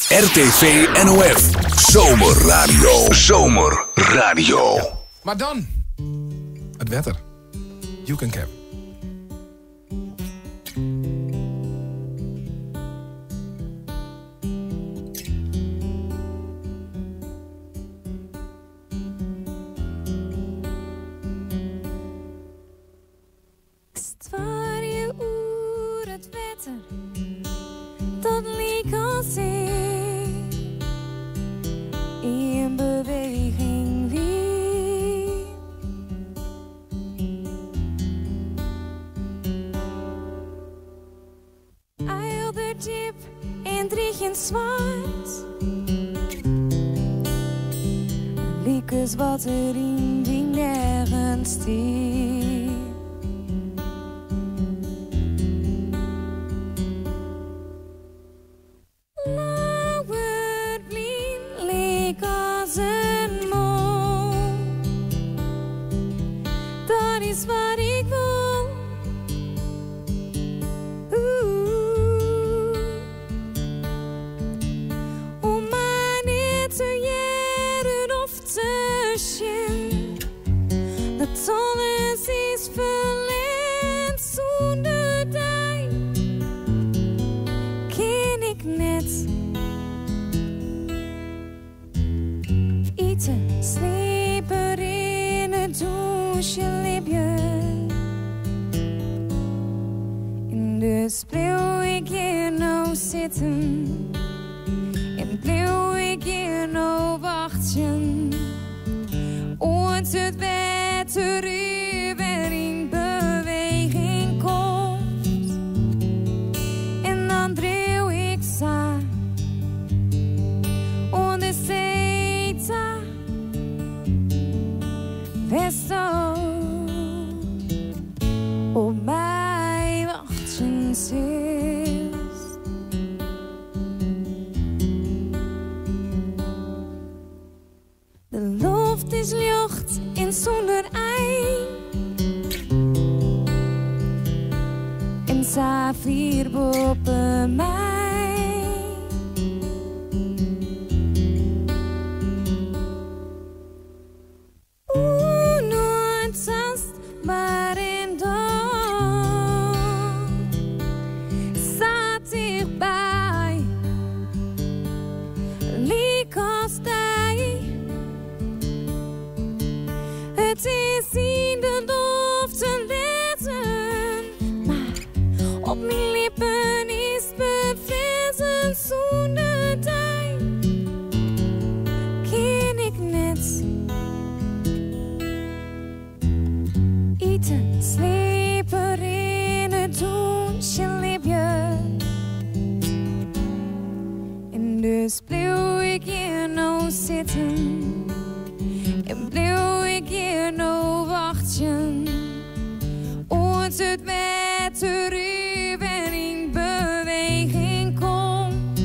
RTV NOF. Zomerradio. Zomerradio. Maar dan, het wetter. You can cap. Het wetter, dat leek al zeer in beweging weer. Eilde diep en driegen zwart, leek eens wat er in die nergens stier. Dat is wat ik wil. Om mij niet te jaren of te zien. Dat alles is verleend zonder die. Ken ik net. Eten, slepen in het douche, liep je. En dus bleef ik hier nou zitten. En bleef ik hier nou wachten. Want het wetter weer in beweging komt. En dan dreef ik saai. En de zeta Westo op mij wachten zit. De lucht is lucht en zonder ei. En Safir boven mij. Maar in dan staat dichtbij, leek als hij. Het is in de lucht een letter, maar op mijn lippen is bevriezen zonder die. Ken ik net. Eten, slepen in het douche, liep je. En dus bleef ik hier nou zitten. En bleef ik hier nou wachten. Want het wetter weer in beweging komt.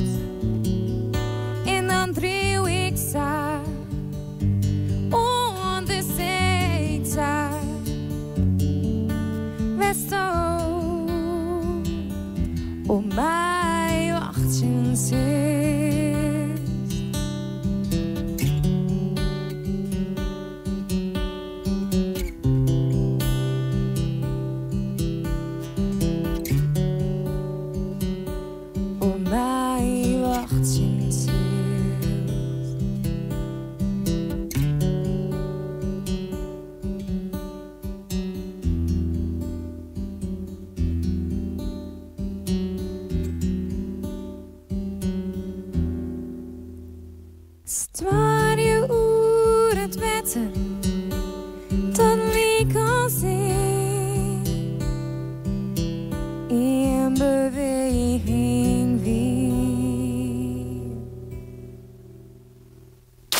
En dan dreef ik saai. On de zeta Westo op mij wachten zit. Op mij wachten zit. Stwaarje oer het wetter, dat leek al zeer in beweging weer.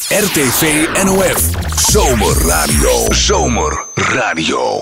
RTV NOF. Zomerradio. Zomerradio.